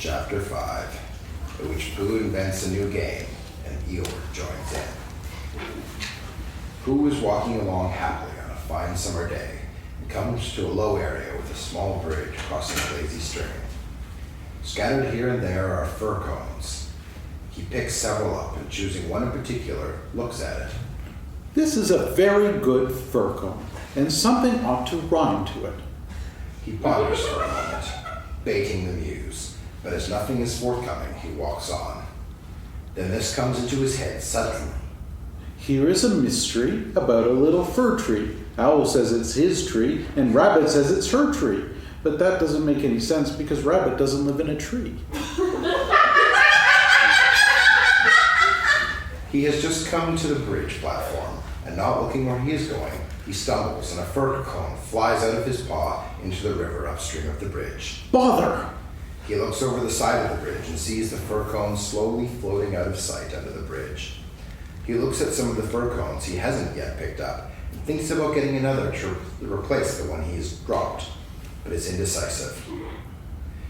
Chapter 5, in which Pooh invents a new game and Eeyore joins in. Pooh was walking along happily on a fine summer day and comes to a low area with a small bridge crossing a lazy stream. Scattered here and there are fir cones. He picks several up and, choosing one in particular, looks at it. This is a very good fir cone, and something ought to rhyme to it. He ponders for a moment, baiting the muse, but as nothing is forthcoming, he walks on. Then this comes into his head suddenly. Here is a mystery about a little fir tree. Owl says it's his tree, and Rabbit says it's her tree. But that doesn't make any sense because Rabbit doesn't live in a tree. He has just come to the bridge platform, and not looking where he is going, he stumbles and a fir cone flies out of his paw into the river upstream of the bridge. Bother! He looks over the side of the bridge and sees the fir cone slowly floating out of sight under the bridge. He looks at some of the fir cones he hasn't yet picked up and thinks about getting another to replace the one he has dropped, but is indecisive.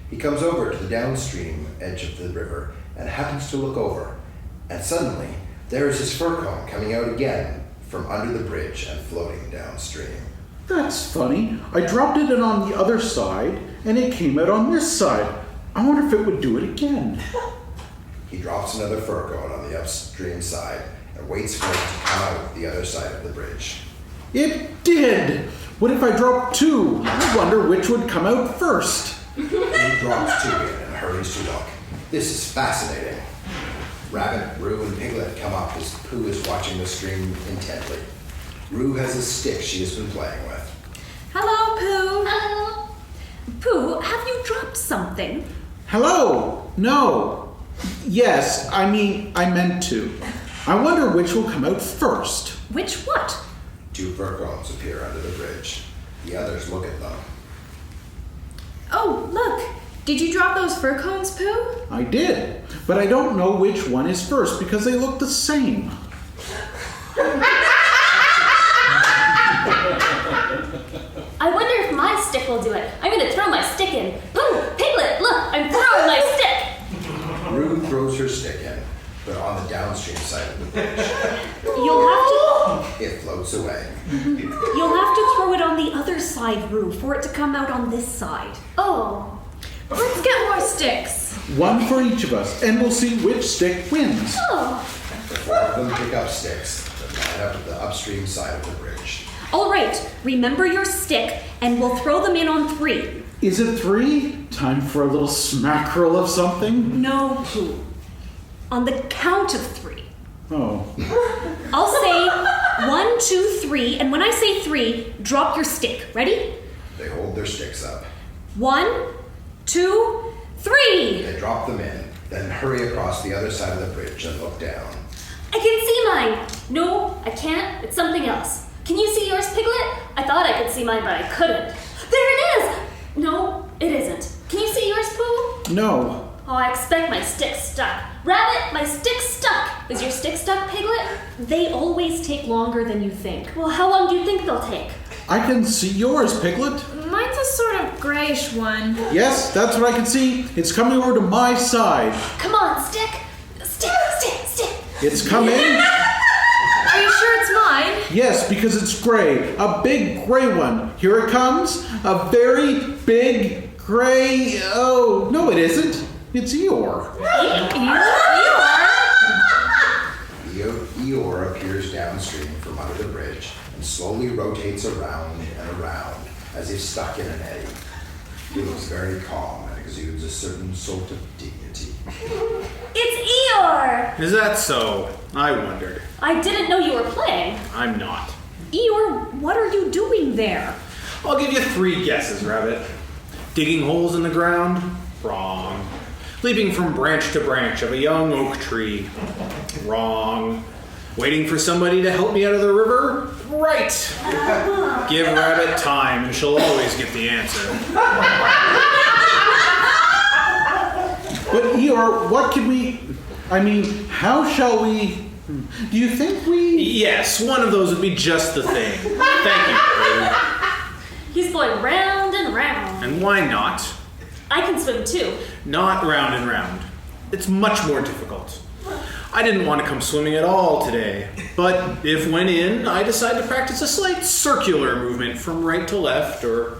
He comes over to the downstream edge of the river and happens to look over, and suddenly there is his fir cone coming out again from under the bridge and floating downstream. That's funny. I dropped it in on the other side, and it came out on this side. I wonder if it would do it again. He drops another fir cone on the upstream side and waits for it to come out the other side of the bridge. It did! What if I dropped two? I wonder which would come out first. He drops two in and hurries to look. This is fascinating. Rabbit, Roo, and Piglet come up as Pooh is watching the stream intently. Roo has a stick she has been playing with. Hello, Pooh. Hello. Pooh, have you dropped something? Hello? No. Yes, I meant to. I wonder which will come out first. Which what? Two fir cones appear under the bridge. The others look at them. Oh, look. Did you drop those fir cones, Pooh? I did, but I don't know which one is first because they look the same. I wonder if my stick will do it. I'm going to throw my stick in. Pooh, Piglet, look, I'm throwing my stick. Roo throws her stick in, but on the downstream side of the bridge. You'll have It floats away. You'll have to throw it on the other side, Roo, for it to come out on this side. Oh. Let's get more sticks. One for each of us, and we'll see which stick wins. Oh. The four of them pick up sticks that line up at the upstream side of the bridge. All right, remember your stick, and we'll throw them in on 3. Is it 3? Time for a little smackerel of something? No, Pooh. On the count of 3. Oh. I'll say 1, 2, 3, and when I say 3, drop your stick. Ready? They hold their sticks up. 1, 2, 3. They drop them in, then hurry across the other side of the bridge and look down. I can see mine. No, I can't. It's something else. Can you see yours, Piglet? I thought I could see mine, but I couldn't. There it is! No, it isn't. Can you see yours, Pooh? No. Oh, I expect my stick's stuck. Rabbit, my stick's stuck. Is your stick stuck, Piglet? They always take longer than you think. Well, how long do you think they'll take? I can see yours, Piglet. Mine's a sort of grayish one. Yes, that's what I can see. It's coming over to my side. Come on, stick. Stick, stick, stick. It's coming. Are you sure it's mine? Yes, because it's gray. A big gray one. Here it comes. A very big gray... Oh, no it isn't. It's Eeyore. Eeyore appears downstream from under the bridge and slowly rotates around and around as if stuck in an eddy. He looks very calm and exudes a certain sort of dignity. It's Eeyore! Is that so? I wondered. I didn't know you were playing. I'm not. Eeyore, what are you doing there? I'll give you 3 guesses, Rabbit. Digging holes in the ground? Wrong. Leaping from branch to branch of a young oak tree? Wrong. Waiting for somebody to help me out of the river? Right. Give Rabbit time and she'll always get the answer. But Eeyore, what can we... how shall we... Do you think we... Yes, one of those would be just the thing. Thank you, Pooh. He's going round and round. And why not? I can swim too. Not round and round. It's much more difficult. I didn't want to come swimming at all today, but if when in, I decide to practice a slight circular movement from right to left, or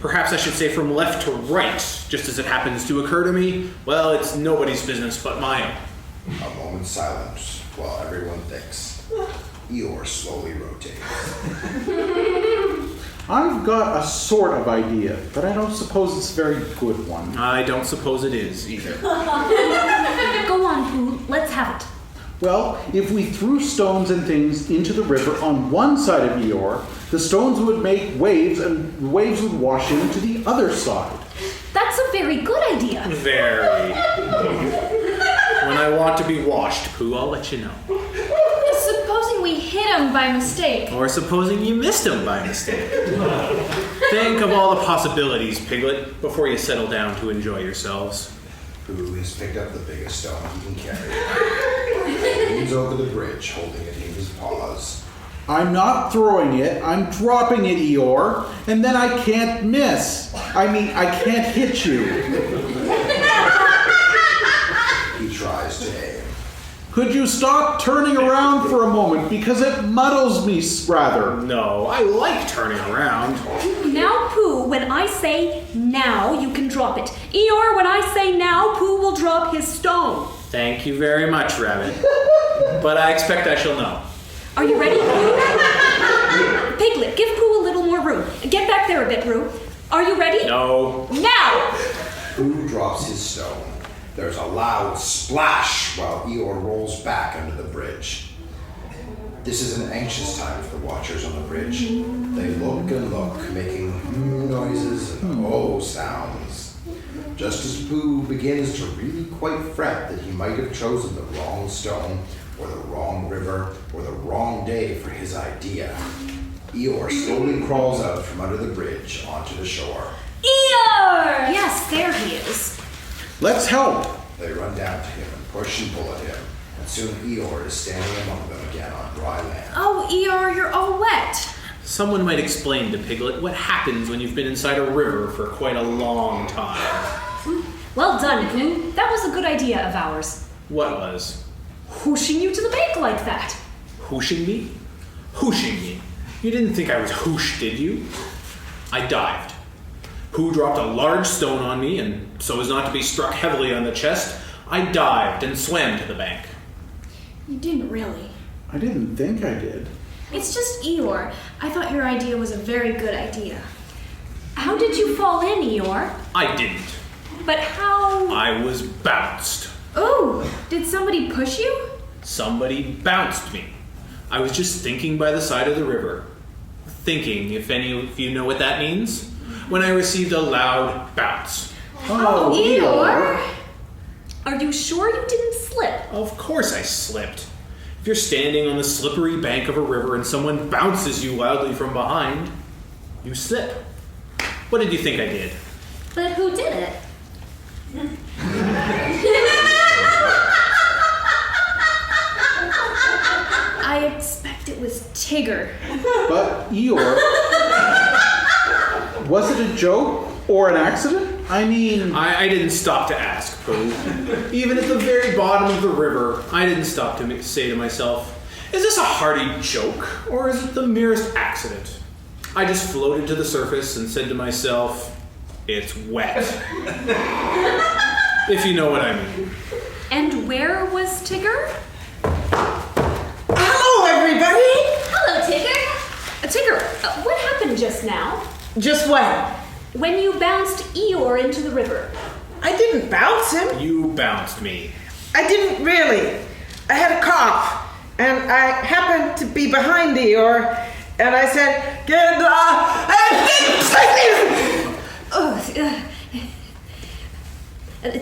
perhaps I should say from left to right, just as it happens to occur to me, well, it's nobody's business but my own. A moment's silence while everyone thinks. Eeyore slowly rotates. I've got a sort of idea, but I don't suppose it's a very good one. I don't suppose it is, either. Go on, Pooh. Let's have it. Well, if we threw stones and things into the river on one side of Eeyore, the stones would make waves and the waves would wash into the other side. That's a very good idea. Very. When I want to be washed, Pooh, I'll let you know. Supposing we hit him by mistake. Or supposing you missed him by mistake. Think of all the possibilities, Piglet, before you settle down to enjoy yourselves. Pooh has picked up the biggest stone he can carry. He leans over the bridge, holding it in his paws. I'm not throwing it, I'm dropping it, Eeyore, and then I can't miss. I can't hit you. He tries to aim. Could you stop turning around for a moment, because it muddles me rather. No, I like turning around. Now, Pooh, when I say now, you can drop it. Eeyore, when I say now, Pooh will drop his stone. Thank you very much, Rabbit. But I expect I shall know. Are you ready, Pooh? Piglet, give Pooh a little more room. Get back there a bit, Pooh. Are you ready? No. Now! Pooh drops his stone. There's a loud splash while Eeyore rolls back under the bridge. This is an anxious time for the watchers on the bridge. They look and look, making noises and oh sounds. Just as Pooh begins to really quite fret that he might have chosen the wrong stone, or the wrong river, or the wrong day for his idea, Eeyore slowly crawls out from under the bridge onto the shore. Eeyore! Yes, there he is. Let's help. They run down to him and push and pull at him, and soon Eeyore is standing among them again on dry land. Oh, Eeyore, you're all wet. Someone might explain to Piglet what happens when you've been inside a river for quite a long time. Well done, Pooh. That was a good idea of ours. What was? Whooshing you to the bank like that. Whooshing me? Whooshing me? You didn't think I was whooshed, did you? I dived. Pooh dropped a large stone on me, and so as not to be struck heavily on the chest, I dived and swam to the bank. You didn't really. I didn't think I did. It's just Eeyore. I thought your idea was a very good idea. How did you fall in, Eeyore? I didn't. But how... I was bounced. Oh, did somebody push you? Somebody bounced me. I was just thinking by the side of the river. Thinking, if any of you know what that means, when I received a loud bounce. Oh, Eeyore! Are you sure you didn't slip? Of course I slipped. If you're standing on the slippery bank of a river and someone bounces you wildly from behind, you slip. What did you think I did? But who did it? I expect it was Tigger. But Eeyore, was it a joke or an accident? I mean... I didn't stop to ask, Pooh. Even at the very bottom of the river, I didn't stop to say to myself, is this a hearty joke, or is it the merest accident? I just floated to the surface and said to myself, it's wet. If you know what I mean. And where was Tigger? Hello, everybody! Hello, Tigger! Tigger, what happened just now? Just what? When you bounced Eeyore into the river. I didn't bounce him. You bounced me. I didn't really. I had a cough, and I happened to be behind Eeyore, and I said, "Get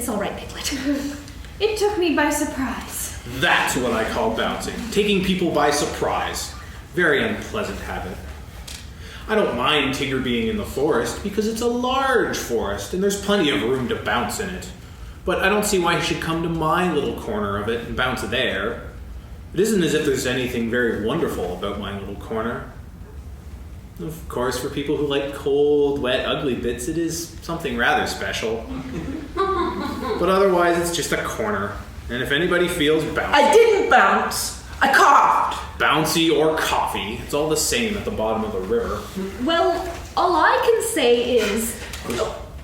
It's all right, Piglet. It took me by surprise. That's what I call bouncing. Taking people by surprise. Very unpleasant habit. I don't mind Tigger being in the forest because it's a large forest and there's plenty of room to bounce in it. But I don't see why he should come to my little corner of it and bounce there. It isn't as if there's anything very wonderful about my little corner. Of course, for people who like cold, wet, ugly bits, it is something rather special. But otherwise, it's just a corner. And if anybody feels bouncy, I didn't bounce. I coughed. bouncy or coffee, it's all the same at the bottom of the river. Well, all I can say is,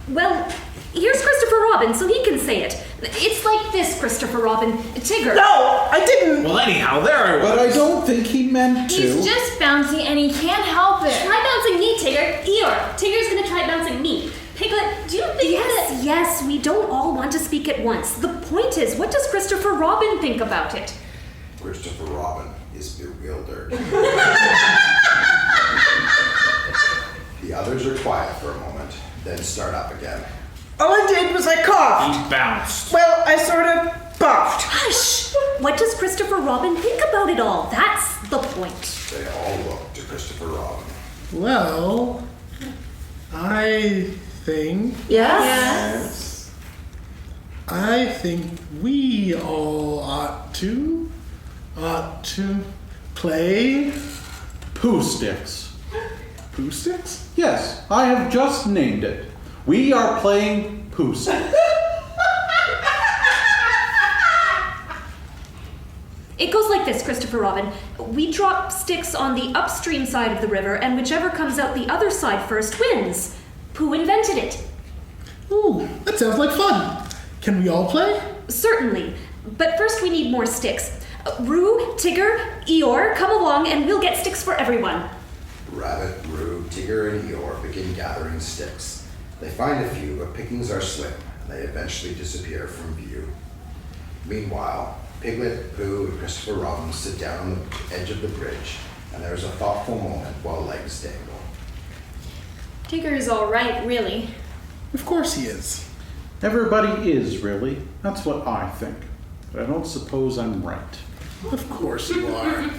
well, here's Christopher Robin, so he can say it. It's like this, Christopher Robin. Tigger. No, I didn't. Well, anyhow, there I was. But I don't think he meant to. He's just bouncy and he can't help it. Try bouncing me, Tigger. Eeyore, Tigger's gonna try bouncing me. Piglet, do you think that... Yes, we don't all want to speak at once. The point is, what does Christopher Robin think about it? Christopher Robin is bewildered. The others are quiet for a moment, then start up again. All I did was I coughed. He bounced. Well, I sort of buffed. Hush! What does Christopher Robin think about it all? That's the point. They all look to Christopher Robin. Well, I think Yes? I think we all ought to play Pooh sticks. Pooh sticks. Yes, I have just named it. We are playing Pooh sticks. It goes like this, Christopher Robin. We drop sticks on the upstream side of the river, and whichever comes out the other side first wins. Pooh invented it. Ooh, that sounds like fun. Can we all play? Certainly. But first we need more sticks. Roo, Tigger, Eeyore, come along and we'll get sticks for everyone. Rabbit, Roo, Tigger, and Eeyore begin gathering sticks. They find a few, but pickings are slim, and they eventually disappear from view. Meanwhile, Piglet, Pooh, and Christopher Robin sit down on the edge of the bridge, and there is a thoughtful moment while legs dangle. Tigger's all right, really. Of course he is. Everybody is, really. That's what I think. But I don't suppose I'm right. Of course you are.